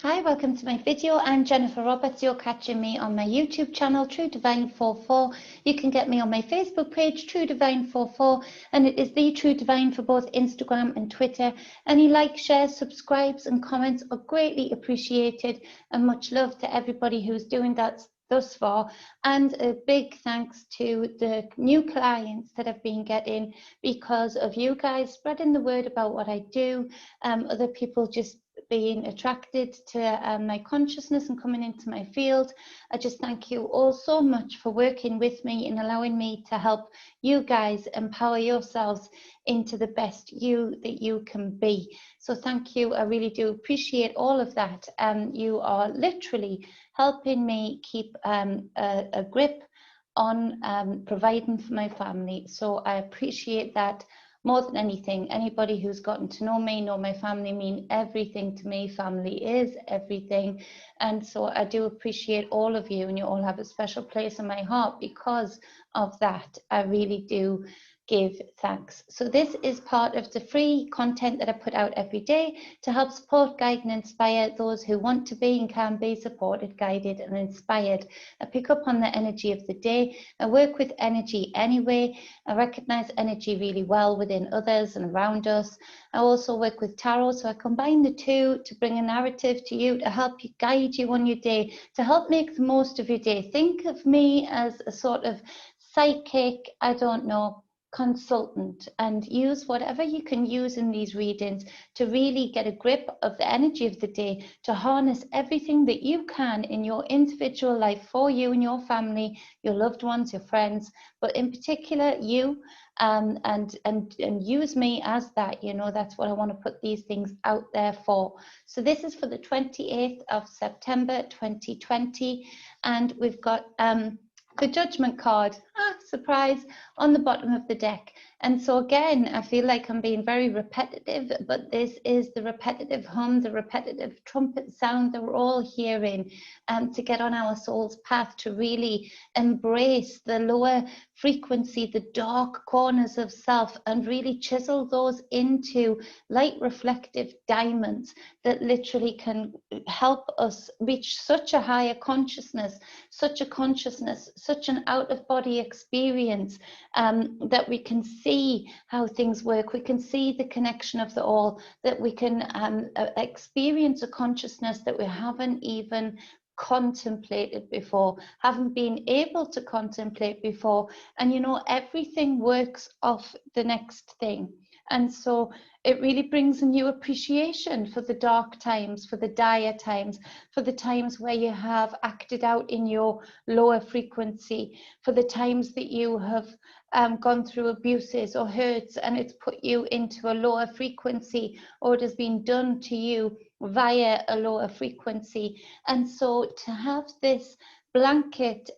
Hi, welcome to my video. I'm Jennifer Roberts. You're catching me on my YouTube channel, True Divine 44. You can get me on my Facebook page, True Divine 44, and it is the True Divine for both Instagram and Twitter. Any likes, shares, subscribes, and comments are greatly appreciated, and much love to everybody who's doing that thus far, and a big thanks to the new clients that I've been getting because of you guys spreading the word about what I do, other people just being attracted to my consciousness and coming into my field. I just thank you all so much for working with me and allowing me to help you guys empower yourselves into the best you that you can be. So thank you. I really do appreciate all of that. You are literally helping me keep a grip on providing for my family. So I appreciate that more than anything. Anybody who's gotten to know me, know my family, mean everything to me. Family is everything. And so I do appreciate all of you, and you all have a special place in my heart because of that. I really do give thanks. So this is part of the free content that I put out every day to help support, guide and inspire those who want to be and can be supported, guided and inspired. I pick up on the energy of the day. I work with energy anyway. I recognize energy really well within others and around us. I also work with tarot, so I combine the two to bring a narrative to you, to help you, guide you on your day, to help make the most of your day. Think of me as a sort of psychic, I don't know, consultant, and use whatever you can use in these readings to really get a grip of the energy of the day, to harness everything that you can in your individual life for you and your family, your loved ones, your friends, but in particular you, and use me as that. You know, that's what I want to put these things out there for. So this is for the 28th of September 2020, and we've got the judgment card, surprise, on the bottom of the deck. And so again, I feel like I'm being very repetitive, but this is the repetitive hum, the repetitive trumpet sound that we're all hearing to get on our soul's path, to really embrace the lower frequency, the dark corners of self, and really chisel those into light reflective diamonds that literally can help us reach such a higher consciousness, such an out-of-body experience, that we can see how things work, we can see the connection of the all, that we can experience a consciousness that we haven't even contemplated before, haven't been able to contemplate before. And you know, everything works off the next thing. And so it really brings a new appreciation for the dark times, for the dire times, for the times where you have acted out in your lower frequency, for the times that you have gone through abuses or hurts and it's put you into a lower frequency, or it has been done to you via a lower frequency. And so to have this blanket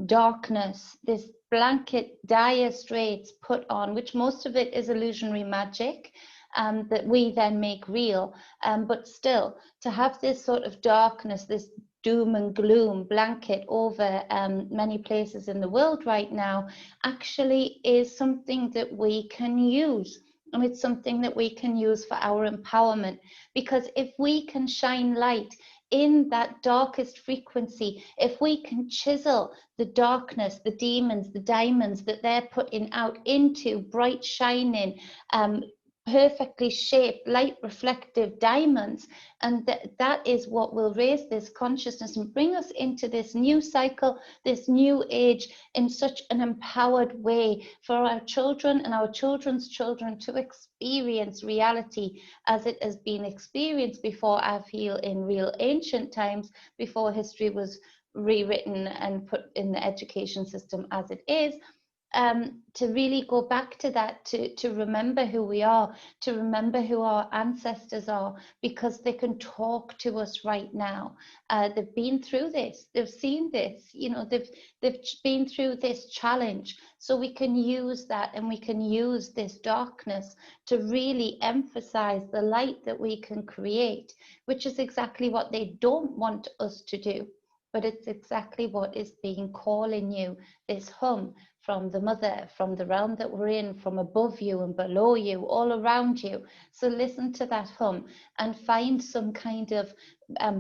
darkness, this blanket dire straits put on, which most of it is illusionary magic, that we then make real, but still to have this sort of darkness, this doom and gloom blanket over many places in the world right now, actually is something that we can use. And it's something that we can use for our empowerment, because if we can shine light in that darkest frequency, if we can chisel the darkness, the demons, the diamonds that they're putting out into bright, shining, perfectly shaped, light reflective diamonds, and that is what will raise this consciousness and bring us into this new cycle, this new age, in such an empowered way for our children and our children's children to experience reality as it has been experienced before. I feel in real ancient times, before history was rewritten and put in the education system as it is, to really go back to that, to remember who we are, to remember who our ancestors are, because they can talk to us right now. They've been through this, they've seen this, you know, they've been through this challenge. So we can use that, and we can use this darkness to really emphasize the light that we can create, which is exactly what they don't want us to do. but it's exactly what is being calling you, this hum from the mother, from the realm that we're in, from above you and below you, all around you. So listen to that hum and find some kind of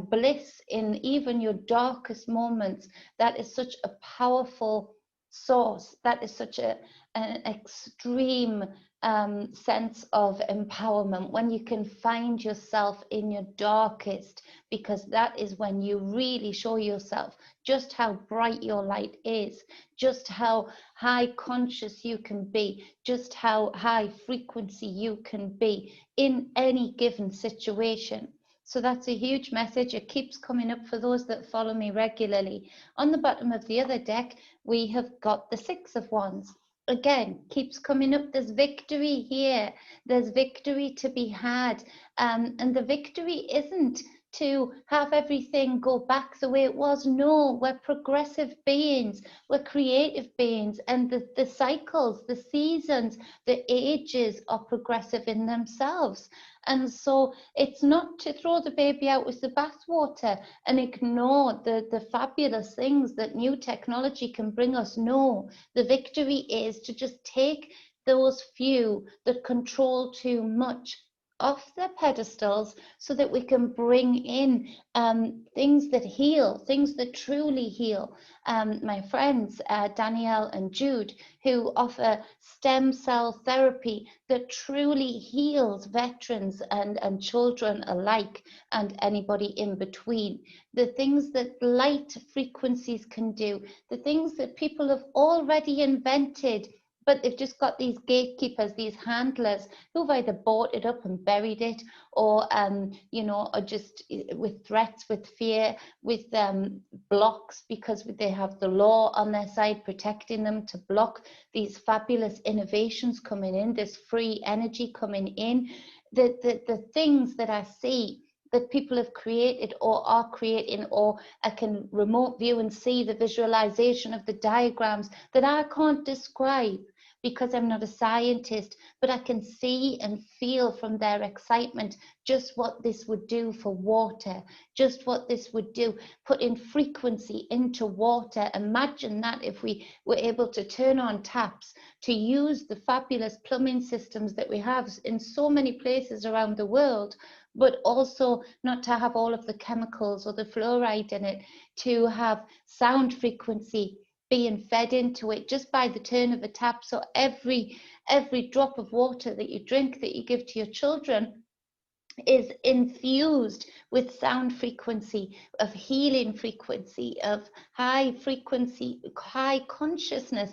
bliss in even your darkest moments. That is such a powerful source. That is such an extreme sense of empowerment when you can find yourself in your darkest, because that is when you really show yourself just how bright your light is, just how high conscious you can be, just how high frequency you can be in any given situation. So that's a huge message. It keeps coming up for those that follow me regularly. On the bottom of the other deck, we have got the Six of Wands. Again, keeps coming up. There's victory here. There's victory to be had. And the victory isn't to have everything go back the way it was. No, we're progressive beings. We're creative beings. And the cycles, the seasons, the ages are progressive in themselves. And so it's not to throw the baby out with the bathwater and ignore the fabulous things that new technology can bring us. No, the victory is to just take those few that control too much off their pedestals so that we can bring in things that heal, things that truly heal. My friends, Danielle and Jude, who offer stem cell therapy that truly heals veterans and children alike and anybody in between. The things that light frequencies can do, the things that people have already invented, but they've just got these gatekeepers, these handlers who've either bought it up and buried it, or you know, are just with threats, with fear, with blocks, because they have the law on their side protecting them, to block these fabulous innovations coming in, this free energy coming in. The things that I see that people have created or are creating, or I can remote view and see the visualization of the diagrams that I can't describe because I'm not a scientist, but I can see and feel from their excitement just what this would do for water, just what this would do, put in frequency into water. Imagine that if we were able to turn on taps, to use the fabulous plumbing systems that we have in so many places around the world, but also not to have all of the chemicals or the fluoride in it, to have sound frequency being fed into it just by the turn of a tap. So every drop of water that you drink, that you give to your children, is infused with sound frequency, of healing frequency, of high frequency, high consciousness.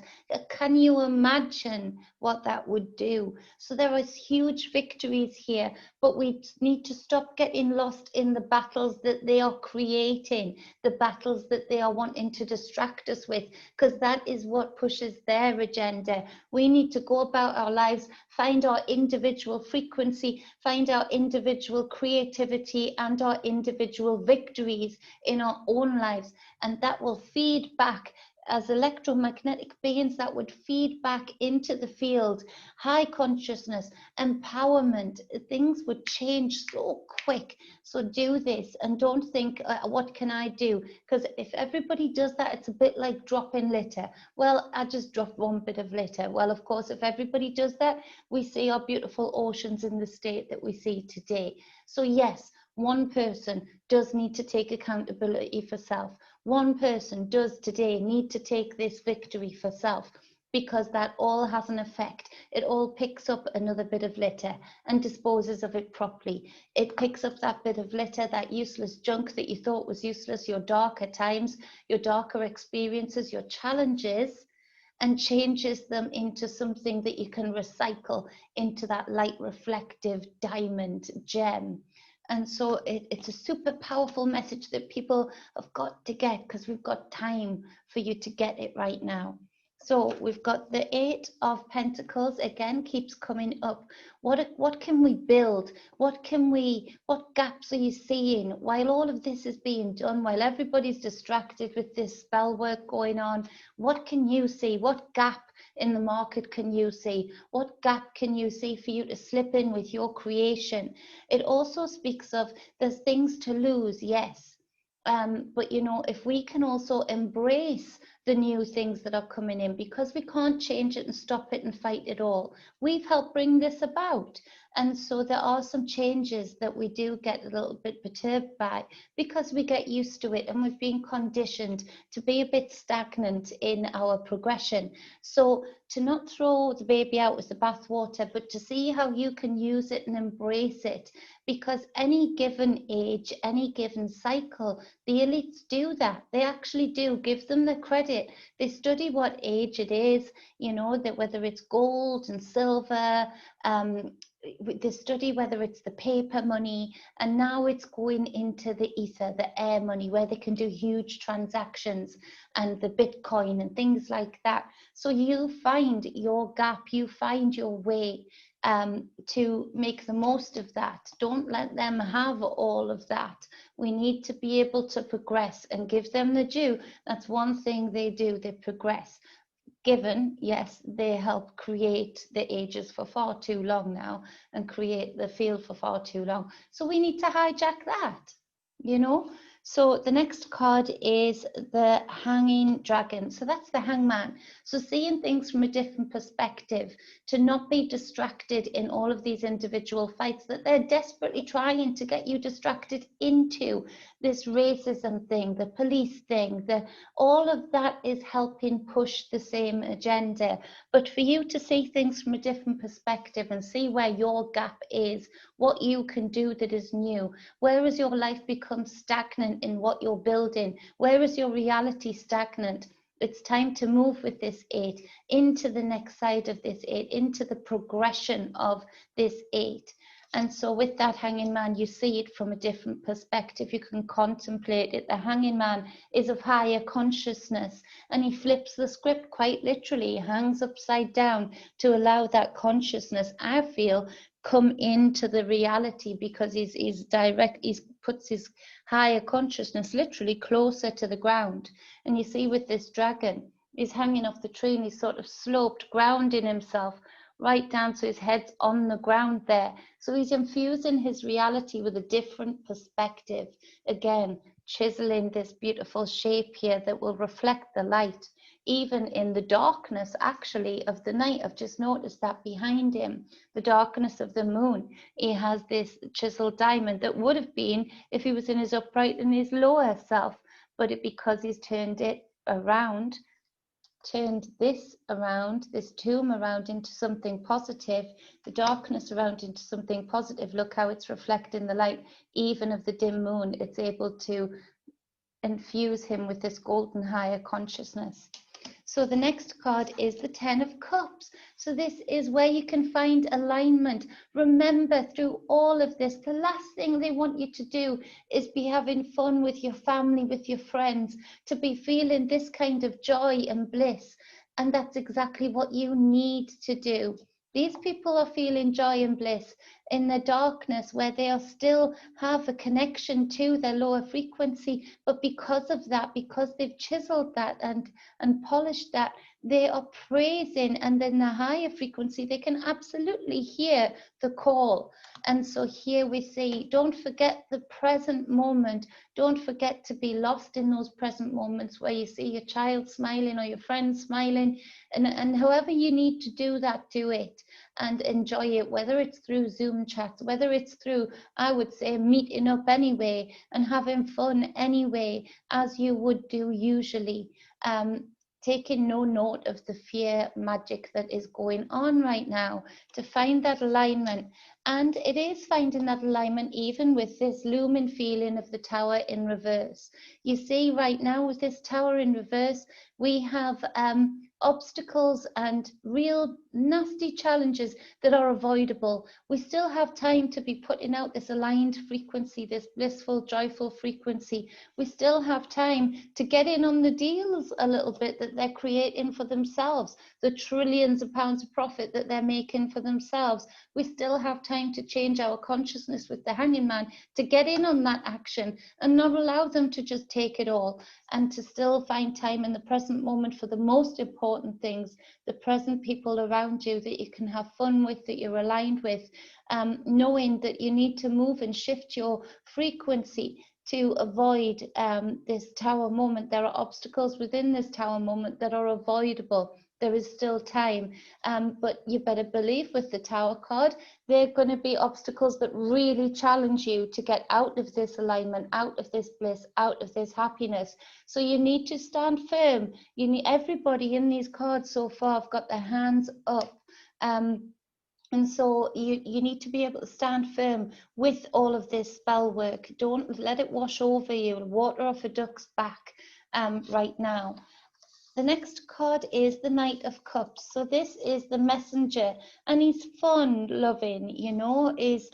Can you imagine what that would do? So there are huge victories here, but we need to stop getting lost in the battles that they are creating, the battles that they are wanting to distract us with, because that is what pushes their agenda. We need to go about our lives, find our individual frequency, find our individual creativity and our individual victories in our own lives, and that will feed back. As electromagnetic beings, that would feed back into the field. High consciousness, empowerment, things would change so quick. So do this and don't think, what can I do? Because if everybody does that, it's a bit like dropping litter. Well, I just dropped one bit of litter. Well, of course, if everybody does that, we see our beautiful oceans in the state that we see today. So yes, one person does need to take accountability for self. One person does today need to take this victory for self, because that all has an effect. It all picks up another bit of litter and disposes of it properly. It picks up that bit of litter, that useless junk that you thought was useless, your darker times, your darker experiences, your challenges, and changes them into something that you can recycle into that light reflective diamond gem. And so it's a super powerful message that people have got to get, because we've got time for you to get it right now. So we've got the Eight of Pentacles, again, keeps coming up. What can we build? What gaps are you seeing while all of this is being done, while everybody's distracted with this spell work going on? What can you see? What gap in the market can you see? What gap can you see for you to slip in with your creation? It also speaks of there's things to lose, yes. But you know, if we can also embrace the new things that are coming in, because we can't change it and stop it and fight it all, we've helped bring this about. And so there are some changes that we do get a little bit perturbed by, because we get used to it and we've been conditioned to be a bit stagnant in our progression. So to not throw the baby out with the bathwater, but to see how you can use it and embrace it, because any given age, any given cycle, the elites do that. They actually do. Give them the credit. They study what age it is, you know, that whether it's gold and silver, they study whether it's the paper money, and now it's going into the ether, the air money, where they can do huge transactions, and the Bitcoin and things like that. So you find your gap, you find your way to make the most of that. Don't let them have all of that. We need to be able to progress and give them the due. That's one thing they do, they progress. Given, yes, they help create the ages for far too long now and create the field for far too long. So we need to hijack that, you know. So the next card is the Hanging Dragon. So that's the hangman. So seeing things from a different perspective, to not be distracted in all of these individual fights that they're desperately trying to get you distracted into. This racism thing, the police thing, all of that is helping push the same agenda. But for you to see things from a different perspective and see where your gap is, what you can do that is new, where has your life become stagnant in what you're building, where is your reality stagnant? It's time to move with this 8 into the next side of this 8, into the progression of this 8. And so with that hanging man, you see it from a different perspective. You can contemplate it. The hanging man is of higher consciousness, and he flips the script quite literally. He hangs upside down to allow that consciousness, I feel, come into the reality, because he's puts his higher consciousness literally closer to the ground. And you see with this dragon, he's hanging off the tree and he's sort of sloped, grounding himself right down, so his head's on the ground there. So he's infusing his reality with a different perspective. Again, chiseling this beautiful shape here that will reflect the light, even in the darkness, actually, of the night. I've just noticed that behind him, the darkness of the moon, he has this chiseled diamond that would have been if he was in his upright and his lower self, but because he's turned it around, turned this around, this tomb around, into something positive, the darkness around into something positive. Look how it's reflecting the light, even of the dim moon. It's able to infuse him with this golden higher consciousness. So the next card is the 10 of Cups. So this is where you can find alignment. Remember, through all of this, the last thing they want you to do is be having fun with your family, with your friends, to be feeling this kind of joy and bliss. And that's exactly what you need to do. These people are feeling joy and bliss in the darkness, where they are still have a connection to their lower frequency, but because of that, because they've chiseled that and polished that, they are praising, and then the higher frequency, they can absolutely hear the call. And so here we see, don't forget the present moment. Don't forget to be lost in those present moments where you see your child smiling or your friend smiling, and however you need to do that, do it and enjoy it, whether it's through Zoom chats, whether it's through, I would say, meeting up anyway and having fun anyway, as you would do usually. Taking no note of the fear magic that is going on right now, to find that alignment. And it is finding that alignment even with this looming feeling of the tower in reverse. You see right now with this tower in reverse, we have obstacles and real nasty challenges that are avoidable. We still have time to be putting out this aligned frequency, this blissful, joyful frequency. We still have time to get in on the deals a little bit that they're creating for themselves, the trillions of pounds of profit that they're making for themselves. We still have time to change our consciousness with the hanging man, to get in on that action and not allow them to just take it all, and to still find time in the present moment for the most important things, the present people around you that you can have fun with, that you're aligned with, knowing that you need to move and shift your frequency. to avoid this tower moment. There are obstacles within this tower moment that are avoidable. There is still time, but you better believe with the tower card, there are going to be obstacles that really challenge you to get out of this alignment, out of this bliss, out of this happiness. So you need to stand firm. You need, everybody in these cards so far have got their hands up. And so you need to be able to stand firm with all of this spell work. Don't let it wash over you. Water off a duck's back right now. The next card is the Knight of Cups. So this is the messenger, and he's fun loving, you know, is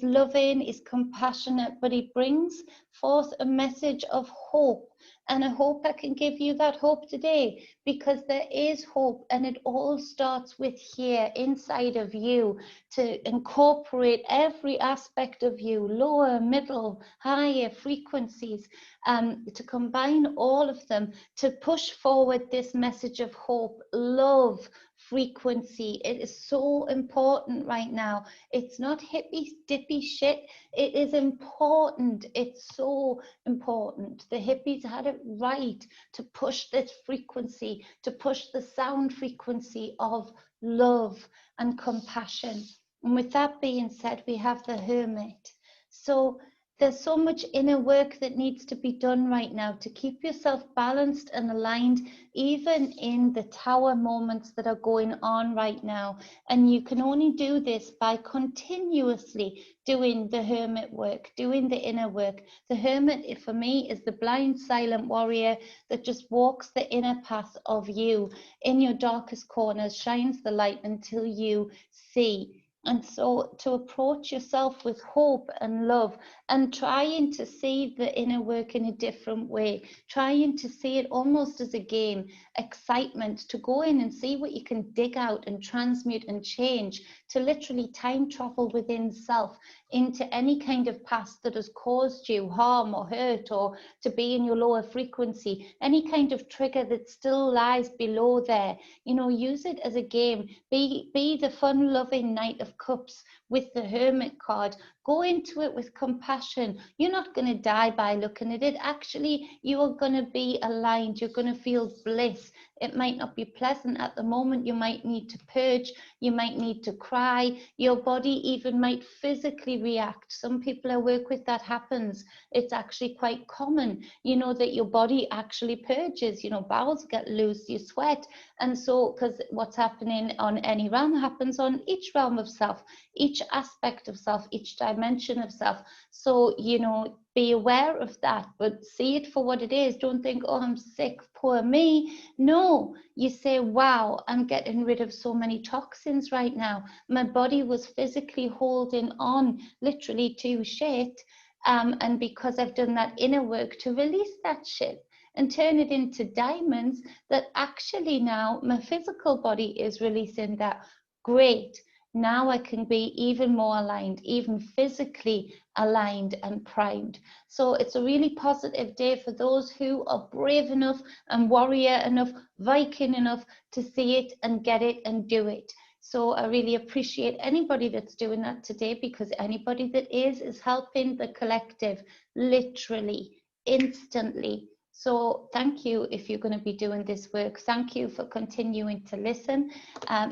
loving, is compassionate, but he brings forth a message of hope. And I hope I can give you that hope today, because there is hope, and it all starts with here inside of you, to incorporate every aspect of you, lower, middle, higher frequencies, to combine all of them to push forward this message of hope, love, frequency. It is so important right now. It's not hippy dippy shit. It is important. It's so important. The hippies had it right to push this frequency, to push the sound frequency of love and compassion. And with that being said, we have the Hermit. So there's so much inner work that needs to be done right now to keep yourself balanced and aligned, even in the tower moments that are going on right now. And you can only do this by continuously doing the hermit work, doing the inner work. The hermit, for me, is the blind, silent warrior that just walks the inner path of you. In your darkest corners, shines the light until you see. And so to approach yourself with hope and love, and trying to see the inner work in a different way, trying to see it almost as a game, excitement, to go in and see what you can dig out and transmute and change, to literally time travel within self into any kind of past that has caused you harm or hurt, or to be in your lower frequency, any kind of trigger that still lies below there. You know, use it as a game. Be the fun loving Knight of Cups with the Hermit card. Go into it with compassion. You're not going to die by looking at it. Actually, you are going to be aligned. You're going to feel bliss. It might not be pleasant at the moment. You might need to purge. You might need to cry. Your body even might physically react. Some people I work with, that happens. It's actually quite common, you know, that your body actually purges. You know, bowels get loose, you sweat. And so, because what's happening on any realm happens on each realm of self, each aspect of self, each dimension of self. So, you know, be aware of that, but see it for what it is. Don't think, oh, I'm sick, poor me. No, you say, wow, I'm getting rid of so many toxins right now. My body was physically holding on literally to shit. And because I've done that inner work to release that shit and turn it into diamonds, that actually now my physical body is releasing that. Great. Now I can be even more aligned, even physically aligned and primed. So it's a really positive day for those who are brave enough and warrior enough, Viking enough to see it and get it and do it. So I really appreciate anybody that's doing that today, because anybody that is helping the collective, literally, instantly. So thank you if you're going to be doing this work. Thank you for continuing to listen.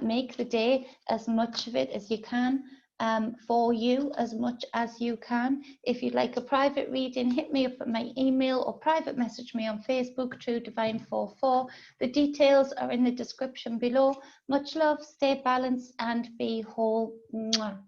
Make the day as much of it as you can, for you as much as you can. If you'd like a private reading, hit me up at my email or private message me on Facebook, True Divine 44. The details are in the description below. Much love, stay balanced and be whole. Mwah.